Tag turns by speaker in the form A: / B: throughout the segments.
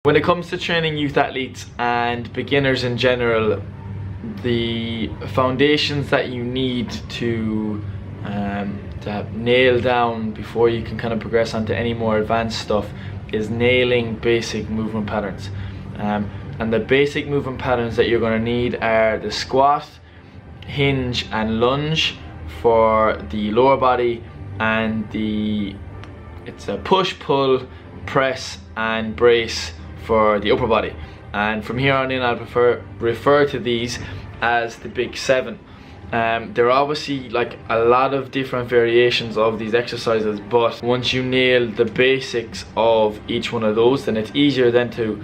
A: When it comes to training youth athletes and beginners in general, the foundations that you need to nail down before you can kind of progress onto any more advanced stuff is nailing basic movement patterns. And the basic movement patterns that you're going to need are the squat, hinge and lunge for the lower body, and it's a push, pull, press and brace for the upper body. And from here on in I'll refer to these as the big 7. There are obviously like a lot of different variations of these exercises, but once you nail the basics of each one of those, then it's easier then to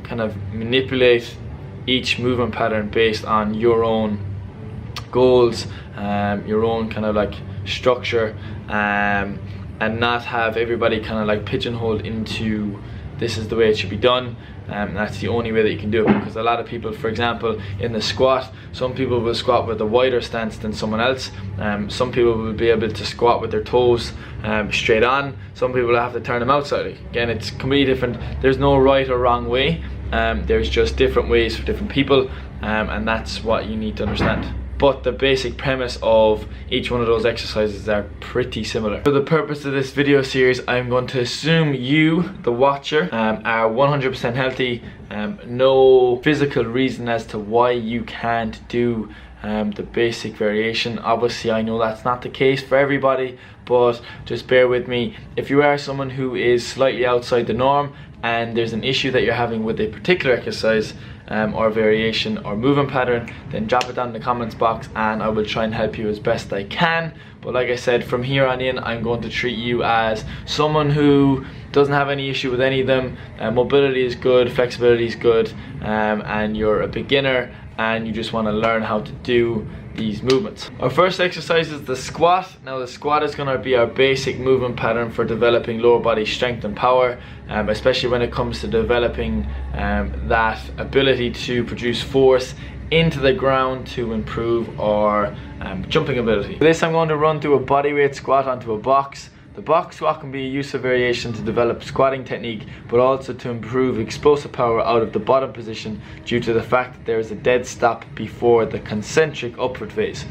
A: kind of manipulate each movement pattern based on your own goals, your own kind of like structure, and not have everybody kind of like pigeonholed into this is the way it should be done. That's the only way that you can do it, because a lot of people, for example, in the squat, some people will squat with a wider stance than someone else. Some people will be able to squat with their toes straight on. Some people have to turn them out slightly. Again, it's completely different. There's no right or wrong way. There's just different ways for different people, and that's what you need to understand. But the basic premise of each one of those exercises are pretty similar. For the purpose of this video series, I'm going to assume you, the watcher, are 100% healthy. No physical reason as to why you can't do the basic variation. Obviously, I know that's not the case for everybody, but just bear with me. If you are someone who is slightly outside the norm and there's an issue that you're having with a particular exercise or variation or movement pattern, then drop it down in the comments box and I will try and help you as best I can. But like I said, from here on in, I'm going to treat you as someone who doesn't have any issue with any of them. Mobility is good, flexibility is good, and you're a beginner and you just want to learn how to do these movements. Our first exercise is the squat. Now the squat is going to be our basic movement pattern for developing lower body strength and power, especially when it comes to developing that ability to produce force into the ground to improve our jumping ability. For this, I'm going to run through a bodyweight squat onto a box. The box squat can be a useful variation to develop squatting technique, but also to improve explosive power out of the bottom position due to the fact that there is a dead stop before the concentric upward phase.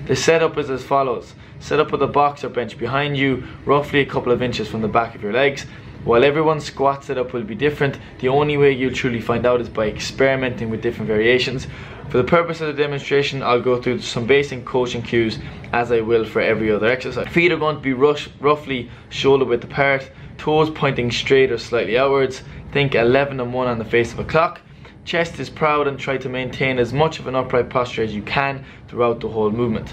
A: The setup is as follows. Set up with a box or bench behind you, roughly a couple of inches from the back of your legs. While everyone's squat setup will be different, the only way you'll truly find out is by experimenting with different variations. For the purpose of the demonstration, I'll go through some basic coaching cues as I will for every other exercise. Feet are going to be roughly shoulder width apart, toes pointing straight or slightly outwards. Think 11 and 1 on the face of a clock. Chest is proud and try to maintain as much of an upright posture as you can throughout the whole movement.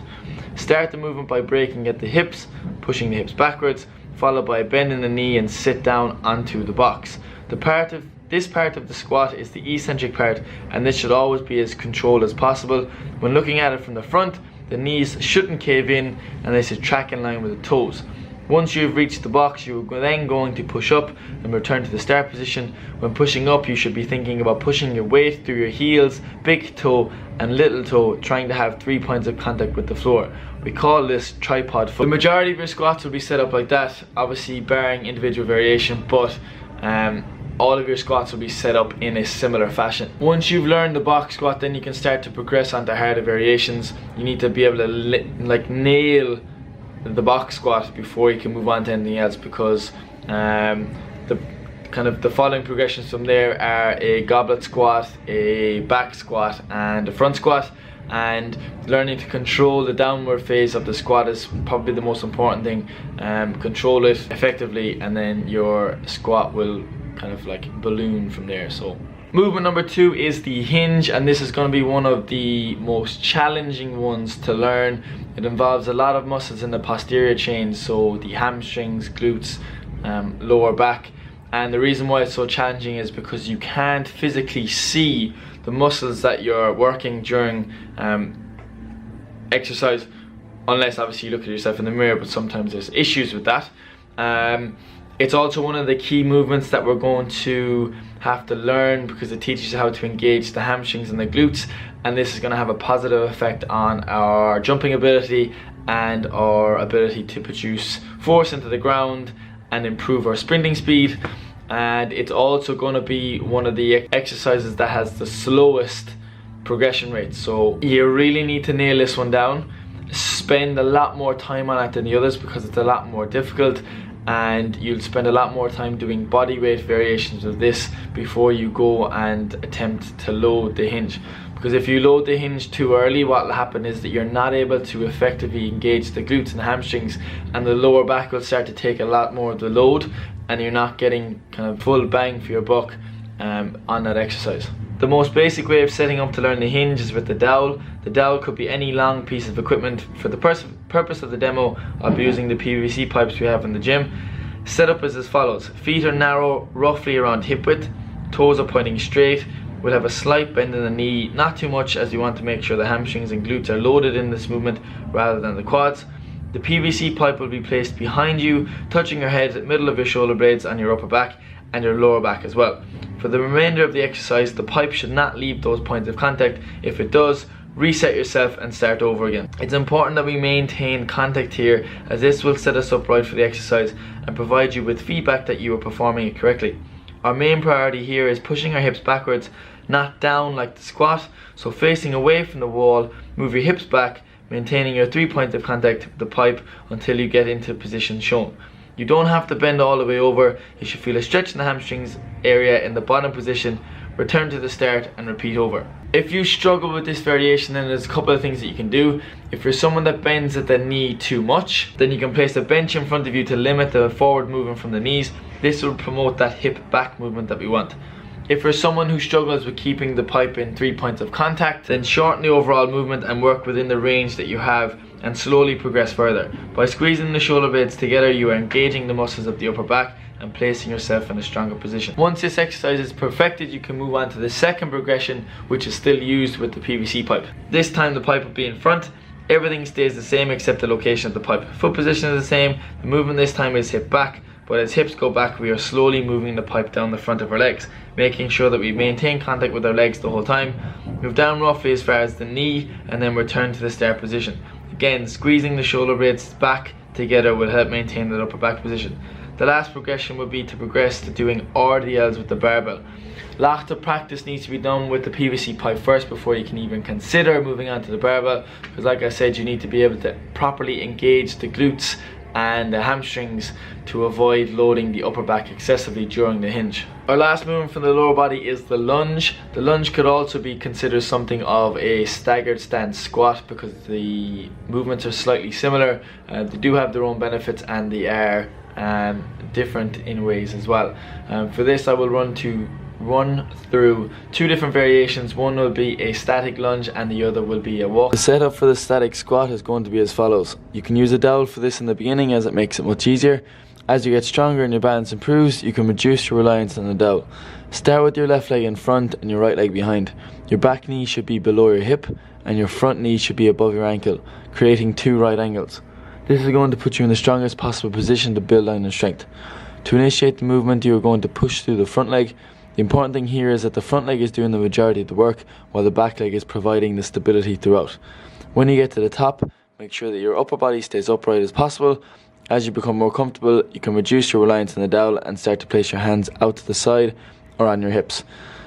A: Start the movement by breaking at the hips, pushing the hips backwards, followed by bending the knee and sit down onto the box. This part of the squat is the eccentric part, and this should always be as controlled as possible. When looking at it from the front, the knees shouldn't cave in and they should track in line with the toes. Once you've reached the box, you're then going to push up and return to the start position. When pushing up, you should be thinking about pushing your weight through your heels, big toe and little toe, trying to have 3 points of contact with the floor. We call this tripod foot. The majority of your squats will be set up like that, obviously barring individual variation, but all of your squats will be set up in a similar fashion. Once you've learned the box squat, then you can start to progress onto harder variations. You need to be able to nail the box squat before you can move on to anything else, because the following progressions from there are a goblet squat, a back squat and a front squat. And learning to control the downward phase of the squat is probably the most important thing. Control it effectively and then your squat will kind of like balloon from there. So movement number 2 is the hinge, and this is going to be one of the most challenging ones to learn. It involves a lot of muscles in the posterior chain, so the hamstrings, glutes, lower back. And the reason why it's so challenging is because you can't physically see the muscles that you're working during exercise, unless obviously you look at yourself in the mirror, but sometimes there's issues with that. It's also one of the key movements that we're going to have to learn, because it teaches you how to engage the hamstrings and the glutes, and this is going to have a positive effect on our jumping ability and our ability to produce force into the ground and improve our sprinting speed. and it's also going to be one of the exercises that has the slowest progression rate. So you really need to nail this one down. Spend a lot more time on it than the others because it's a lot more difficult, and you'll spend a lot more time doing body weight variations of this before you go and attempt to load the hinge. Because if you load the hinge too early, what will happen is that you're not able to effectively engage the glutes and hamstrings, and the lower back will start to take a lot more of the load, and you're not getting kind of full bang for your buck on that exercise. The most basic way of setting up to learn the hinge is with the dowel. The dowel could be any long piece of equipment. For the purpose of the demo, I'll be using the PVC pipes we have in the gym. Setup is as follows. Feet are narrow, roughly around hip width. Toes are pointing straight. We'll have a slight bend in the knee, not too much, as you want to make sure the hamstrings and glutes are loaded in this movement rather than the quads. The PVC pipe will be placed behind you, touching your head, middle of your shoulder blades, on your upper back and your lower back as well. For the remainder of the exercise, the pipe should not leave those points of contact. If it does, reset yourself and start over again. It's important that we maintain contact here, as this will set us up right for the exercise and provide you with feedback that you are performing it correctly. Our main priority here is pushing our hips backwards, not down like the squat. So facing away from the wall, move your hips back, maintaining your 3 points of contact with the pipe until you get into position shown. You don't have to bend all the way over. You should feel a stretch in the hamstrings area in the bottom position. Return to the start and repeat over. If you struggle with this variation, then there's a couple of things that you can do. If you're someone that bends at the knee too much, then you can place a bench in front of you to limit the forward movement from the knees. This will promote that hip back movement that we want. If you're someone who struggles with keeping the pipe in 3 points of contact, then shorten the overall movement and work within the range that you have and slowly progress further. By squeezing the shoulder blades together, you are engaging the muscles of the upper back and placing yourself in a stronger position. Once this exercise is perfected, you can move on to the second progression, which is still used with the PVC pipe. This time the pipe will be in front. Everything stays the same except the location of the pipe. Foot position is the same. The movement this time is hip back, but as hips go back, we are slowly moving the pipe down the front of our legs, making sure that we maintain contact with our legs the whole time. Move down roughly as far as the knee and then return to the start position. Again, squeezing the shoulder blades back together will help maintain that upper back position. The last progression would be to progress to doing RDLs with the barbell. Lots of practice needs to be done with the PVC pipe first before you can even consider moving on to the barbell, because like I said, you need to be able to properly engage the glutes and the hamstrings to avoid loading the upper back excessively during the hinge. Our last movement from the lower body is the lunge. The lunge could also be considered something of a staggered stance squat because the movements are slightly similar. They do have their own benefits and they are different in ways as well. For this I will run through 2 different variations. One will be a static lunge and the other will be a walk. The setup for the static squat is going to be as follows. You can use a dowel for this in the beginning as it makes it much easier. As you get stronger and your balance improves, you can reduce your reliance on the dowel. Start with your left leg in front and your right leg behind. Your back knee should be below your hip and your front knee should be above your ankle, creating 2 right angles. This is going to put you in the strongest possible position to build line and strength. To initiate the movement, you are going to push through the front leg. The important thing here is that the front leg is doing the majority of the work while the back leg is providing the stability throughout. When you get to the top, make sure that your upper body stays upright as possible. As you become more comfortable, you can reduce your reliance on the dowel and start to place your hands out to the side or on your hips.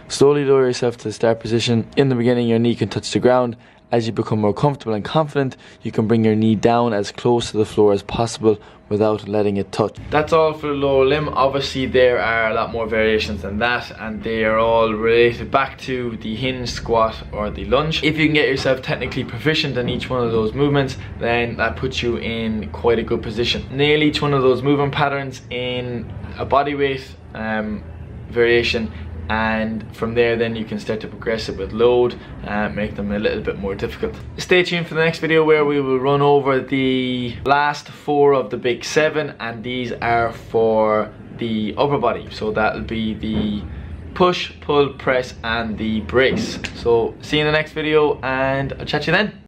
A: Slowly lower yourself to the start position. In the beginning, your knee can touch the ground. As you become more comfortable and confident, you can bring your knee down as close to the floor as possible without letting it touch. That's all for the lower limb. Obviously there are a lot more variations than that, and they are all related back to the hinge, squat or the lunge. If you can get yourself technically proficient in each one of those movements, then that puts you in quite a good position. Nail each one of those movement patterns in a body weight variation, and from there then you can start to progress it with load and make them a little bit more difficult. Stay tuned for the next video where we will run over the last 4 of the big 7, and these are for the upper body. So that'll be the push, pull, press and the brace. So see you in the next video and I'll chat to you then.